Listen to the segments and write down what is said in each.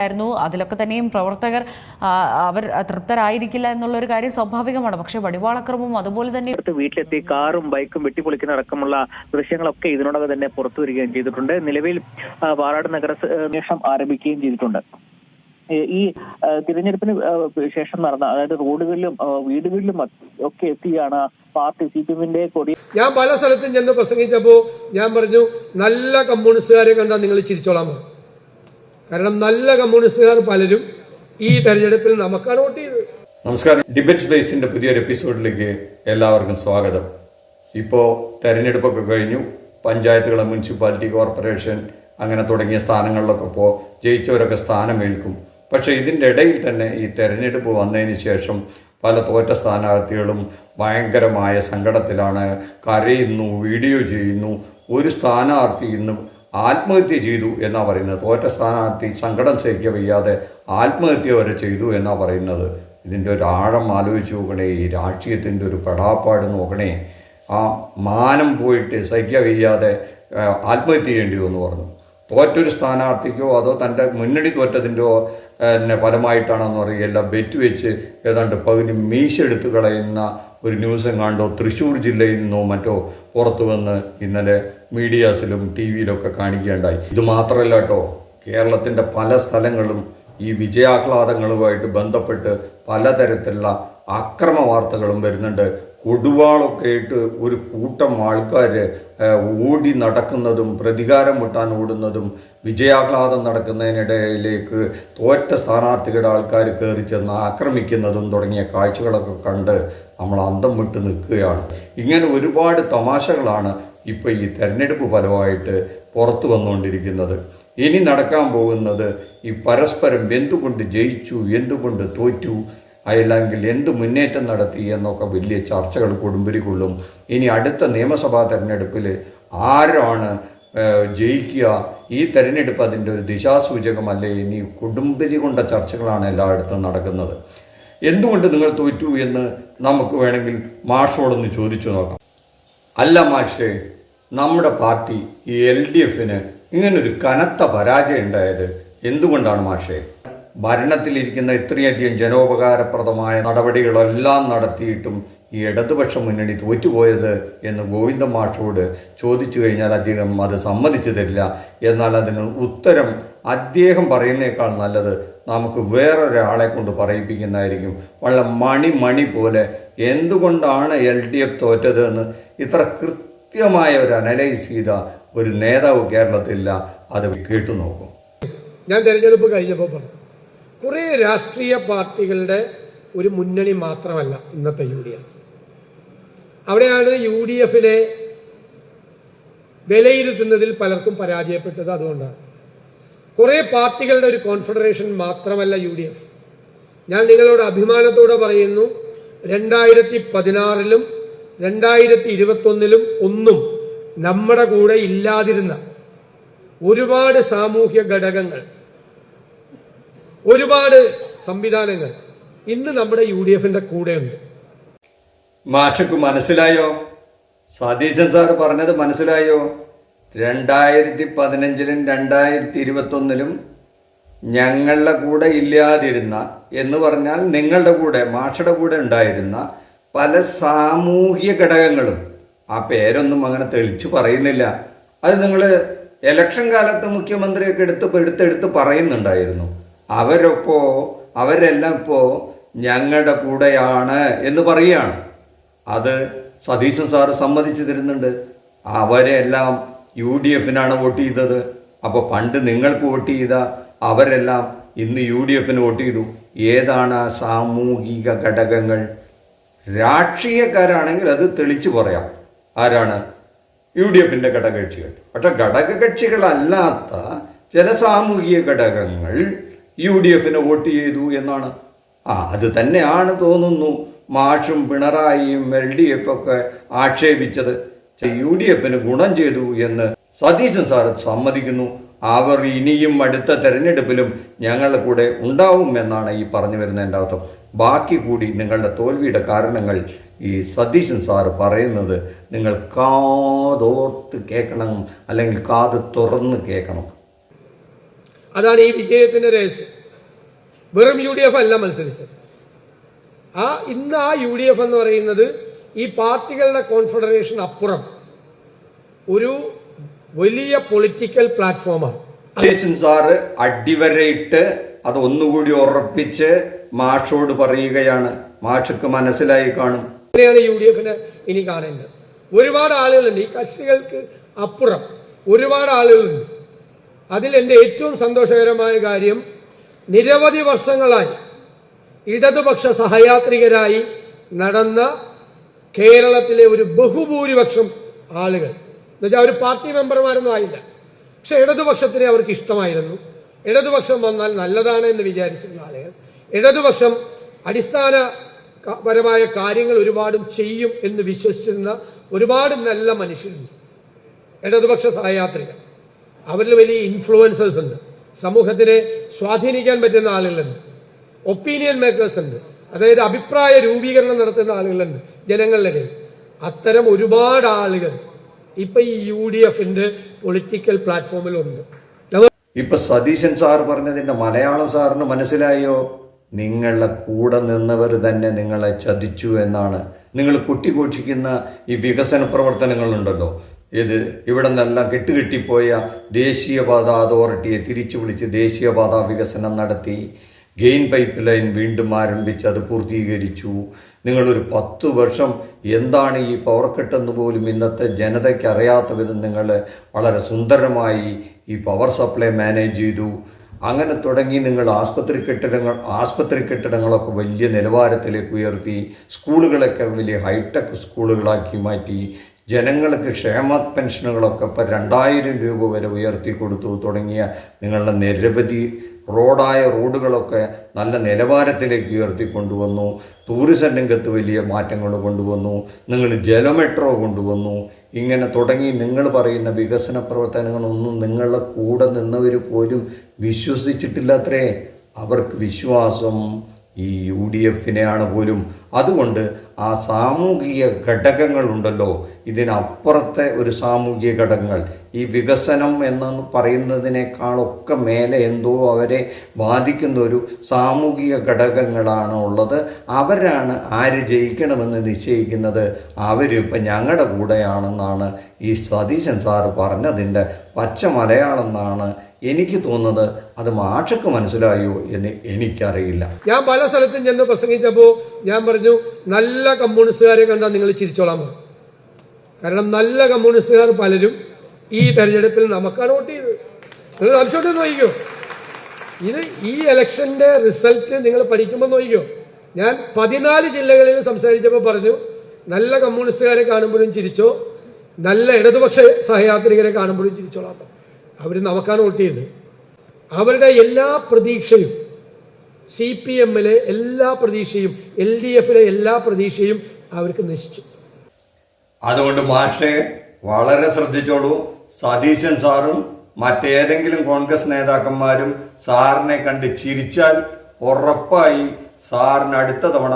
ായിരുന്നു. അതിലൊക്കെ തന്നെയും പ്രവർത്തകർ അവർ തൃപ്തരായിരിക്കില്ല എന്നുള്ളൊരു കാര്യം സ്വാഭാവികമാണ്. പക്ഷെ വടിവാളക്രമവും അതുപോലെ തന്നെ വീട്ടിലെത്തി കാറും ബൈക്കും വെട്ടിപ്പൊളിക്കുന്ന അടക്കമുള്ള ദൃശ്യങ്ങളൊക്കെ ഇതിനോടകം തന്നെ പുറത്തു വരികയും ചെയ്തിട്ടുണ്ട്. നിലവിൽ വാറാട് നഗരസഭ ആരംഭിക്കുകയും ചെയ്തിട്ടുണ്ട്. ഈ തിരഞ്ഞെടുപ്പിന് ശേഷം നടന്ന, അതായത് റോഡുകളിലും വീടുകളിലും ഒക്കെ എത്തിയാണ് പാർട്ടി CPM-ന്റെ കൊടി. ഞാൻ പല സ്ഥലത്തും ചെന്ന് പ്രസംഗിച്ചപ്പോ ഞാൻ പറഞ്ഞു, നല്ല കമ്മ്യൂണിസ്റ്റുകാരെ കണ്ടാൽ നിങ്ങൾ ചിരിച്ചോളാൻ പറഞ്ഞു. കാരണം നല്ല കമ്മ്യൂണിസ്റ്റുകാർ പലരും ഈ തെരഞ്ഞെടുപ്പിൽ നമുക്കാണ് വോട്ട് ചെയ്തത്. നമസ്കാരം. ഡിബേറ്റ് സ്പേസിന്റെ പുതിയൊരു എപ്പിസോഡിലേക്ക് എല്ലാവർക്കും സ്വാഗതം. ഇപ്പോൾ തെരഞ്ഞെടുപ്പൊക്കെ കഴിഞ്ഞു. പഞ്ചായത്തുകൾ, മുനിസിപ്പാലിറ്റി, കോർപ്പറേഷൻ അങ്ങനെ തുടങ്ങിയ സ്ഥാനങ്ങളിലൊക്കെ ഇപ്പോൾ ജയിച്ചവരൊക്കെ സ്ഥാനമേൽക്കും. പക്ഷേ ഇതിൻ്റെ ഇടയിൽ തന്നെ ഈ തെരഞ്ഞെടുപ്പ് വന്നതിന് ശേഷം പല തോറ്റ സ്ഥാനാർത്ഥികളും ഭയങ്കരമായ സങ്കടത്തിലാണ്, കരയുന്നു, വീഡിയോ ചെയ്യുന്നു. ഒരു സ്ഥാനാർത്ഥി ഇന്ന് ആത്മഹത്യ ചെയ്തു എന്നാണ് പറയുന്നത്. തോറ്റ സ്ഥാനാർത്ഥി സങ്കടം സഹിക്കാൻ വയ്യാതെ ആത്മഹത്യ വരെ ചെയ്തു എന്നാണ് പറയുന്നത്. ഇതിൻ്റെ ഒരു ആഴം ആലോചിച്ച് നോക്കണേ. ഈ രാഷ്ട്രീയത്തിൻ്റെ ഒരു പെടാപ്പാട് നോക്കണേ. ആ മാനം പോയിട്ട് സഹിക്കാൻ വയ്യാതെ ആത്മഹത്യ ചെയ്യേണ്ടി വന്നു പറഞ്ഞു. തോറ്റൊരു സ്ഥാനാർത്ഥിക്കോ അതോ തൻ്റെ മുന്നണി തോറ്റതിൻ്റെയോ ഫലമായിട്ടാണെന്ന് പറയുകയല്ല, ബെറ്റ് വെച്ച് ഏതാണ്ട് പകുതി മീശ എടുത്ത് കളയുന്ന ഒരു ന്യൂസ് എങ്ങാണ്ടോ തൃശ്ശൂർ ജില്ലയിൽ നിന്നോ മറ്റോ പുറത്തു വന്ന് ഇന്നലെ മീഡിയാസിലും TV-യിലൊക്കെ കാണിക്കുകയുണ്ടായി. ഇത് മാത്രമല്ല കേട്ടോ, കേരളത്തിൻ്റെ പല സ്ഥലങ്ങളും ഈ വിജയാഹ്ലാദങ്ങളുമായിട്ട് ബന്ധപ്പെട്ട് പലതരത്തിലുള്ള അക്രമ വാർത്തകളും വരുന്നുണ്ട്. കൊടുവാളൊക്കെ ഇട്ട് ഒരു കൂട്ടം ആൾക്കാർ ഓടി നടക്കുന്നതും പ്രതികാരം മുട്ടാൻ ഓടുന്നതും വിജയാഹ്ലാദം നടക്കുന്നതിനിടയിലേക്ക് തോറ്റ സ്ഥാനാർത്ഥികളുടെ ആൾക്കാർ കയറി ചെന്ന് ആക്രമിക്കുന്നതും തുടങ്ങിയ കാഴ്ചകളൊക്കെ കണ്ട് നമ്മൾ അന്തം വിട്ട് നിൽക്കുകയാണ്. ഇങ്ങനെ ഒരുപാട് തമാശകളാണ് ഇപ്പോൾ ഈ തെരഞ്ഞെടുപ്പ് ഫലമായിട്ട് പുറത്തു വന്നുകൊണ്ടിരിക്കുന്നത്. ഇനി നടക്കാൻ പോകുന്നത് ഈ പരസ്പരം എന്തുകൊണ്ട് ജയിച്ചു, എന്തുകൊണ്ട് തോറ്റു, അല്ലെങ്കിൽ എന്ത് മുന്നേറ്റം നടത്തി എന്നൊക്കെ വലിയ ചർച്ചകൾ കൊടുമ്പിരി കൊള്ളും. ഇനി അടുത്ത നിയമസഭാ തെരഞ്ഞെടുപ്പിൽ ആരാണ് ജയിക്കുക, ഈ തെരഞ്ഞെടുപ്പ് അതിൻ്റെ ഒരു ദിശാസൂചകമല്ലേ, ഇനി കൊടുമ്പിരി കൊണ്ട ചർച്ചകളാണ് എല്ലായിടത്തും നടക്കുന്നത്. എന്തുകൊണ്ട് നിങ്ങൾ തോറ്റു എന്ന് നമുക്ക് വേണമെങ്കിൽ മാഷോടൊന്ന് ചോദിച്ചു നോക്കാം. അല്ല മാഷേ, നമ്മുടെ പാർട്ടി ഈ LDF-ന് ഇങ്ങനൊരു കനത്ത പരാജയം ഉണ്ടായത് എന്തുകൊണ്ടാണ് മാഷേ? ഭരണത്തിലിരിക്കുന്ന ഇത്രയധികം ജനോപകാരപ്രദമായ നടപടികളെല്ലാം നടത്തിയിട്ടും ഈ ഇടതുപക്ഷ മുന്നണി തോറ്റുപോയത് എന്ന് ഗോവിന്ദ മാഷോട് ചോദിച്ചു കഴിഞ്ഞാൽ അദ്ദേഹം അത് സമ്മതിച്ചു തരില്ല. എന്നാൽ അതിന് ഉത്തരം അദ്ദേഹം പറയുന്നേക്കാൾ നല്ലത് നമുക്ക് വേറൊരാളെ കൊണ്ട് പറയിപ്പിക്കുന്നതായിരിക്കും. വളരെ മണി പോലെ എന്തുകൊണ്ടാണ് LDF തോറ്റത് എന്ന് ഇത്ര കൃത്യമായ ഒരു അനലൈസ് ചെയ്ത ഒരു നേതാവ് കേരളത്തിലില്ല. അത് കേട്ടു നോക്കും. ഞാൻ തെരഞ്ഞെടുപ്പ് കഴിഞ്ഞപ്പോൾ പറഞ്ഞു, കുറെ രാഷ്ട്രീയ പാർട്ടികളുടെ ഒരു മുന്നണി മാത്രമല്ല ഇന്നത്തെ UDF. അവിടെയാണ് UDF-നെ വിലയിരുത്തുന്നതിൽ പലർക്കും പരാജയപ്പെട്ടത്. അതുകൊണ്ടാണ് കുറെ പാർട്ടികളുടെ ഒരു കോൺഫെഡറേഷൻ മാത്രമല്ല UDF. ഞാൻ നിങ്ങളോട് അഭിമാനത്തോടെ പറയുന്നു, 2016-ലും 2021-ലും ഒന്നും നമ്മുടെ കൂടെ ഇല്ലാതിരുന്ന ഒരുപാട് സാമൂഹ്യ ഘടകങ്ങൾ, ഒരുപാട് സംവിധാനങ്ങൾ ഇന്ന് നമ്മുടെ UDF-ന്റെ കൂടെയുണ്ട്. മാഷക്ക് മനസ്സിലായോ? സതീശൻ സാർ പറഞ്ഞത് മനസ്സിലായോ? 2015-ലും 2021-ലും ഞങ്ങളുടെ കൂടെ ഇല്ലാതിരുന്ന എന്ന് പറഞ്ഞാൽ നിങ്ങളുടെ കൂടെ, മാഷയുടെ കൂടെ ഉണ്ടായിരുന്ന പല സാമൂഹ്യ ഘടകങ്ങളും, ആ പേരൊന്നും അങ്ങനെ തെളിച്ച് പറയുന്നില്ല. അത് നിങ്ങൾ ഇലക്ഷൻ കാലത്ത് മുഖ്യമന്ത്രിയൊക്കെ എടുത്ത് പറയുന്നുണ്ടായിരുന്നു. അവരെല്ലാം ഇപ്പോൾ ഞങ്ങളുടെ കൂടെയാണ് എന്ന് പറയുകയാണ്. അത് സതീശൻ സാറ് സമ്മതിച്ചു തരുന്നുണ്ട്. അവരെല്ലാം UDF-നാണ് വോട്ട് ചെയ്തത്. അപ്പോൾ പണ്ട് നിങ്ങൾക്ക് വോട്ട് ചെയ്ത അവരെല്ലാം ഇന്ന് UDF-ന് വോട്ട് ചെയ്തു. ഏതാണ് ആ സാമൂഹിക ഘടകങ്ങൾ? രാഷ്ട്രീയക്കാരാണെങ്കിൽ അത് തെളിച്ചു പറയാം. ആരാണ്? UDF-ന്റെ ഘടകകക്ഷികൾ. പക്ഷെ ഘടകകക്ഷികളല്ലാത്ത ചില സാമൂഹിക ഘടകങ്ങൾ UDF-ന് വോട്ട് ചെയ്തു എന്നാണ്. അത് തന്നെയാണ് തോന്നുന്നു മാഷും പിണറായിയും LDF-ഒക്കെ ആക്ഷേപിച്ചത്. UDF-ന് ഗുണം ചെയ്തു എന്ന് സതീശൻ സാർ സമ്മതിക്കുന്നു. അവർ ഇനിയും അടുത്ത തെരഞ്ഞെടുപ്പിലും ഞങ്ങളുടെ കൂടെ ഉണ്ടാവും എന്നാണ് ഈ പറഞ്ഞു വരുന്നതിൻ്റെ അർത്ഥം. ബാക്കി കൂടി നിങ്ങളുടെ തോൽവിയുടെ കാരണങ്ങൾ ഈ സതീശൻ സാറ് പറയുന്നത് നിങ്ങൾ കാതോർത്ത് കേൾക്കണം, അല്ലെങ്കിൽ കാത് തുറന്ന് കേൾക്കണം. അതാണ് ഈ വിജയത്തിന്റെ രഹസ്യം. വെറും UDF അല്ല മത്സരിച്ചത്. ഇന്ന് ആ UDF എന്ന് പറയുന്നത് ഈ പാർട്ടികളുടെ കോൺഫെഡറേഷൻ അപ്പുറം ഒരു വലിയ പൊളിറ്റിക്കൽ പ്ലാറ്റ്ഫോമാണ്. സാറ് അടിവരയിട്ട് അത് ഒന്നുകൂടി ഉറപ്പിച്ച് മാഷോട് പറയുകയാണ്. മാഷക്ക് മനസ്സിലായി കാണും. അങ്ങനെയാണ് UDFനെ ഇനി കാണേണ്ടത്. ഒരുപാട് ആളുകളുണ്ട്, ഈ കക്ഷികൾക്ക് അപ്പുറം ഒരുപാട് ആളുകളുണ്ട്. അതിൽ എന്റെ ഏറ്റവും സന്തോഷകരമായ കാര്യം, നിരവധി വർഷങ്ങളായി ഇടതുപക്ഷ സഹയാത്രികരായി നടന്ന കേരളത്തിലെ ഒരു ബഹുഭൂരിപക്ഷം ആളുകൾ, എന്നുവെച്ചാൽ അവർ പാർട്ടി മെമ്പർമാരൊന്നും ആയില്ല, പക്ഷെ ഇടതുപക്ഷത്തിനെ അവർക്ക് ഇഷ്ടമായിരുന്നു. ഇടതുപക്ഷം വന്നാൽ നല്ലതാണ് എന്ന് വിചാരിച്ചിരുന്ന ആളുകൾ, ഇടതുപക്ഷം അടിസ്ഥാനപരമായ കാര്യങ്ങൾ ഒരുപാടും ചെയ്യും എന്ന് വിശ്വസിച്ചിരുന്ന ഒരുപാട് നല്ല മനുഷ്യരുണ്ട്. ഇടതുപക്ഷ സഹയാത്രികർ, അവരിൽ വലിയ ഇൻഫ്ലുവൻസേഴ്സ് ഉണ്ട്, സമൂഹത്തിനെ സ്വാധീനിക്കാൻ പറ്റുന്ന ആളുകളുണ്ട്, ഒപ്പീനിയൻ മേക്കേഴ്സ് ഉണ്ട്, അതായത് അഭിപ്രായ രൂപീകരണം നടത്തുന്ന ആളുകളുണ്ട് ജനങ്ങളുടെ. അത്തരം ഒരുപാട് ആളുകൾ ഇപ്പൊ ഈ UDFന്റെ പൊളിറ്റിക്കൽ പ്ലാറ്റ്ഫോമിലുണ്ട്. ഇപ്പൊ സതീശൻ സാർ പറഞ്ഞതിന്റെ മലയാളം സാറിന് മനസ്സിലായോ? നിങ്ങളുടെ കൂടെ നിന്നവർ തന്നെ നിങ്ങളെ ചതിച്ചു എന്നാണ്. നിങ്ങൾ കുട്ടിഘോഷിക്കുന്ന ഈ വികസന പ്രവർത്തനങ്ങളുണ്ടല്ലോ, ഇവിടെ നിന്നെല്ലാം കെട്ടുകെട്ടിപ്പോയ ദേശീയപാത അതോറിറ്റിയെ തിരിച്ചു വിളിച്ച് ദേശീയപാത വികസനം നടത്തി, ഗെയിൻ പൈപ്പ് ലൈൻ വീണ്ടും ആരംഭിച്ച് അത് പൂർത്തീകരിച്ചു. നിങ്ങളൊരു 10 വർഷം എന്താണ് ഈ പവർ കട്ടെന്ന് പോലും ഇന്നത്തെ ജനതയ്ക്ക് അറിയാത്ത വിധം നിങ്ങൾ വളരെ സുന്ദരമായി ഈ പവർ സപ്ലൈ മാനേജ് ചെയ്തു. അങ്ങനെ തുടങ്ങി നിങ്ങൾ ആസ്പത്രി കെട്ടിടങ്ങളൊക്കെ വലിയ നിലവാരത്തിലേക്ക് ഉയർത്തി, സ്കൂളുകളൊക്കെ വലിയ ഹൈടെക് സ്കൂളുകളാക്കി മാറ്റി, ജനങ്ങൾക്ക് ക്ഷേമ പെൻഷനുകളൊക്കെ ഇപ്പം 2000 രൂപ വരെ ഉയർത്തി കൊടുത്തു തുടങ്ങിയ നിങ്ങളുടെ നിരവധി റോഡുകളൊക്കെ നല്ല നിലവാരത്തിലേക്ക് ഉയർത്തിക്കൊണ്ടുവന്നു. ടൂറിസം രംഗത്ത് വലിയ മാറ്റങ്ങൾ കൊണ്ടുവന്നു. നിങ്ങൾ ജലമെട്രോ കൊണ്ടുവന്നു. ഇങ്ങനെ തുടങ്ങി നിങ്ങൾ പറയുന്ന വികസന പ്രവർത്തനങ്ങളൊന്നും നിങ്ങളുടെ കൂടെ നിന്നവർ പോലും വിശ്വസിച്ചിട്ടില്ലത്രേ. അവർക്ക് വിശ്വാസം ഈ UDFനെയാണ് പോലും. അതുകൊണ്ട് ആ സാമൂഹിക ഘടകങ്ങളുണ്ടല്ലോ, ഇതിനപ്പുറത്തെ ഒരു സാമൂഹിക ഘടകങ്ങൾ, ഈ വികസനം എന്ന് പറയുന്നതിനേക്കാളൊക്കെ മേലെ എന്തോ അവരെ ബാധിക്കുന്ന ഒരു സാമൂഹിക ഘടകങ്ങളാണ് ഉള്ളത്. അവരാണ് ആര് ജയിക്കണമെന്ന് നിശ്ചയിക്കുന്നത്. അവരിപ്പം ഞങ്ങളുടെ കൂടെയാണെന്നാണ് ഈ സതീശൻ സാറ് പറഞ്ഞതിൻ്റെ പച്ച മലയാളം എന്നാണ് എനിക്ക് തോന്നുന്നത്. അത് മാഷക്ക് മനസ്സിലായോ എന്ന് എനിക്കറിയില്ല. ഞാൻ പല സ്ഥലത്തും ചെന്ന് പ്രസംഗിച്ചപ്പോൾ ഞാൻ പറഞ്ഞു, നല്ല കമ്മ്യൂണിസ്റ്റുകാരെ കണ്ടാൽ നിങ്ങൾ ചിരിച്ചോളാൻ പറഞ്ഞു. കാരണം നല്ല കമ്മ്യൂണിസ്റ്റുകാർ പലരും ഈ തെരഞ്ഞെടുപ്പിൽ നമുക്കാണ് വോട്ട് ചെയ്തത്. നിങ്ങൾ സംശയം നോക്കിക്കോ, ഈ ഇലക്ഷന്റെ റിസൾട്ട് നിങ്ങൾ പഠിക്കുമ്പോൾ നോക്കിക്കോ. ഞാൻ 14 ജില്ലകളിൽ സംസാരിച്ചപ്പോൾ പറഞ്ഞു, നല്ല കമ്മ്യൂണിസ്റ്റുകാരെ കാണുമ്പോഴും ചിരിച്ചോ, നല്ല ഇടതുപക്ഷ സഹയാത്രികരെ കാണുമ്പോഴും ചിരിച്ചോളാം. അവർ നമുക്കാണ് വോട്ട് ചെയ്തത്. അവരുടെ എല്ലാ പ്രതീക്ഷയും, CPMലെ എല്ലാ പ്രതീക്ഷയും, LDFലെ എല്ലാ പ്രതീക്ഷയും അവർക്ക് നശിച്ചു. അതുകൊണ്ട് മാഷെ വളരെ ശ്രദ്ധിച്ചോളൂ. സതീശൻ സാറും മറ്റേതെങ്കിലും കോൺഗ്രസ് നേതാക്കന്മാരും സാറിനെ കണ്ട് ചിരിച്ചാൽ ഉറപ്പായി സാറിന് അടുത്ത തവണ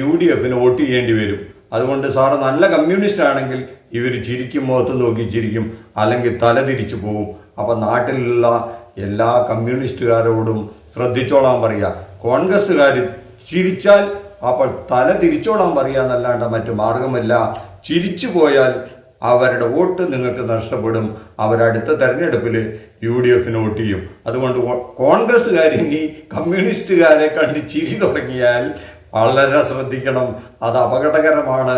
UDFന് വോട്ട് ചെയ്യേണ്ടി വരും. അതുകൊണ്ട് സാറ് നല്ല കമ്മ്യൂണിസ്റ്റ് ആണെങ്കിൽ ഇവർ ചിരിക്കും, മുഖത്ത് നോക്കി ചിരിക്കും, അല്ലെങ്കിൽ തല തിരിച്ചു പോവും. അപ്പം നാട്ടിലുള്ള എല്ലാ കമ്മ്യൂണിസ്റ്റുകാരോടും ശ്രദ്ധിച്ചോളാൻ പറയുക. കോൺഗ്രസ്സുകാർ ചിരിച്ചാൽ അപ്പോൾ തല തിരിച്ചോളാൻ പറയുക എന്നല്ലാണ്ട് മറ്റു മാർഗമില്ല. ചിരിച്ചു പോയാൽ അവരുടെ വോട്ട് നിങ്ങൾക്ക് നഷ്ടപ്പെടും. അവരടുത്ത തെരഞ്ഞെടുപ്പിൽ UDFന് വോട്ട് ചെയ്യും. അതുകൊണ്ട് കോൺഗ്രസ്സുകാർ ഇനി കമ്മ്യൂണിസ്റ്റുകാരെ കണ്ട് ചിരി തുടങ്ങിയാൽ വളരെ ശ്രദ്ധിക്കണം. അത് അപകടകരമാണ്,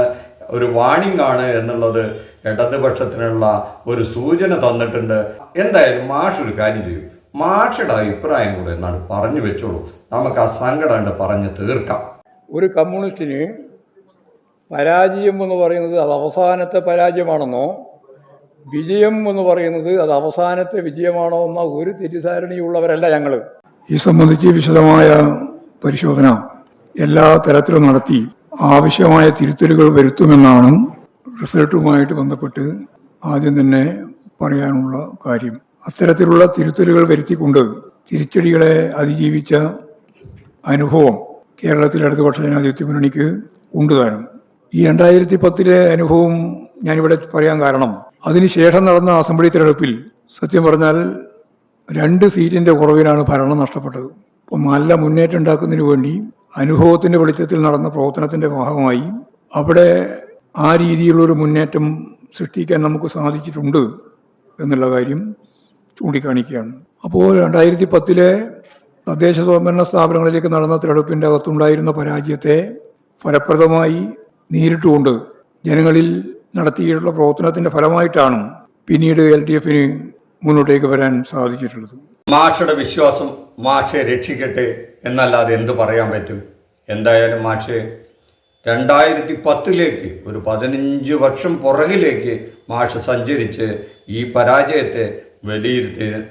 ഒരു വാണിംഗ് ആണ് എന്നുള്ളത് ഇടതുപക്ഷത്തിനുള്ള ഒരു സൂചന തന്നിട്ടുണ്ട്. എന്തായാലും മാഷ് ഒരു കാര്യം ചെയ്യും, മാഷയുടെ അഭിപ്രായം കൂടെ എന്നാണ് പറഞ്ഞു വെച്ചോളൂ. നമുക്ക് ആ സങ്കടം പറഞ്ഞ് തീർക്കാം. ഒരു കമ്മ്യൂണിസ്റ്റിന് പരാജയം എന്ന് പറയുന്നത് അത് അവസാനത്തെ പരാജയമാണെന്നോ വിജയം എന്ന് പറയുന്നത് അത് അവസാനത്തെ വിജയമാണോ എന്ന ഒരു തെറ്റിദ്ധാരണയുള്ളവരല്ല ഞങ്ങൾ. ഈ സംബന്ധിച്ച് വിശദമായ പരിശോധന എല്ലാ തരത്തിലും നടത്തി ആവശ്യമായ തിരുത്തലുകൾ വരുത്തുമെന്നാണ് റിസൾട്ടുമായിട്ട് ബന്ധപ്പെട്ട് ആദ്യം തന്നെ പറയാനുള്ള കാര്യം. അത്തരത്തിലുള്ള തിരുത്തലുകൾ വരുത്തിക്കൊണ്ട് തിരിച്ചടികളെ അതിജീവിച്ച അനുഭവം കേരളത്തിലെ ഇടതുപക്ഷ ജനാധിപത്യ മുന്നണിക്ക് ഉണ്ടാകും. ഈ 2010 അനുഭവം ഞാനിവിടെ പറയാൻ കാരണം, അതിനുശേഷം നടന്ന അസംബ്ലി തെരഞ്ഞെടുപ്പിൽ സത്യം പറഞ്ഞാൽ 2 സീറ്റിൻ്റെ കുറവിലാണ് ഭരണം നഷ്ടപ്പെട്ടത്. അപ്പോൾ നല്ല മുന്നേറ്റം ഉണ്ടാക്കുന്നതിന് വേണ്ടി അനുഭവത്തിൻ്റെ വെളിച്ചത്തിൽ നടന്ന പ്രവർത്തനത്തിൻ്റെ ഭാഗമായി അവിടെ ആ രീതിയിലുള്ളൊരു മുന്നേറ്റം സൃഷ്ടിക്കാൻ നമുക്ക് സാധിച്ചിട്ടുണ്ട് എന്നുള്ള കാര്യം ചൂണ്ടിക്കാണിക്കുകയാണ്. അപ്പോൾ 2010 തദ്ദേശ സ്വയംഭരണ സ്ഥാപനങ്ങളിലേക്ക് നടന്ന തിരഞ്ഞെടുപ്പിൻ്റെ അകത്തുണ്ടായിരുന്ന പരാജയത്തെ ഫലപ്രദമായി നേരിട്ടുകൊണ്ട് ജനങ്ങളിൽ നടത്തിയിട്ടുള്ള പ്രവർത്തനത്തിൻ്റെ ഫലമായിട്ടാണ് പിന്നീട് LDF-ന് മുന്നോട്ടേക്ക് വരാൻ സാധിച്ചിട്ടുള്ളത്. മാഷയുടെ വിശ്വാസം മാഷെ രക്ഷിക്കട്ടെ എന്നല്ലാതെ എന്ത് പറയാൻ പറ്റും? എന്തായാലും മാഷെ 2010 ഒരു 15 വർഷം പുറകിലേക്ക് മാഷ് സഞ്ചരിച്ച് ഈ പരാജയത്തെ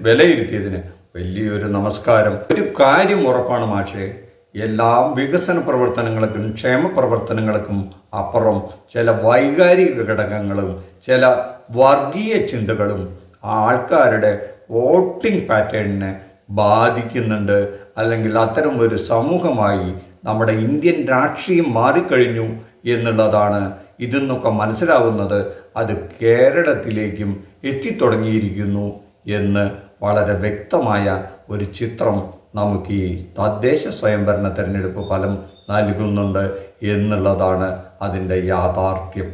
വിലയിരുത്തിയതിന് വലിയൊരു നമസ്കാരം. ഒരു കാര്യം ഉറപ്പാണ് മാഷെ, എല്ലാ വികസന പ്രവർത്തനങ്ങൾക്കും ക്ഷേമ പ്രവർത്തനങ്ങൾക്കും അപ്പുറം ചില വൈകാരിക ഘടകങ്ങളും ചില വർഗീയ ചിന്തകളും ആൾക്കാരുടെ വോട്ടിംഗ് പാറ്റേണിനെ ബാധിക്കുന്നുണ്ട്. അല്ലെങ്കിൽ അത്തരം ഒരു സമൂഹമായി നമ്മുടെ ഇന്ത്യൻ രാഷ്ട്രീയം മാറിക്കഴിഞ്ഞു എന്നുള്ളതാണ് ഇതിൽ നിന്നൊക്കെ മനസ്സിലാവുന്നത്. അത് കേരളത്തിലേക്കും എത്തിത്തുടങ്ങിയിരിക്കുന്നു എന്ന് വളരെ വ്യക്തമായ ഒരു ചിത്രം നമുക്ക് ഈ തദ്ദേശ സ്വയംഭരണ തെരഞ്ഞെടുപ്പ് ഫലം നൽകുന്നുണ്ട് എന്നുള്ളതാണ് അതിൻ്റെ യാഥാർത്ഥ്യം.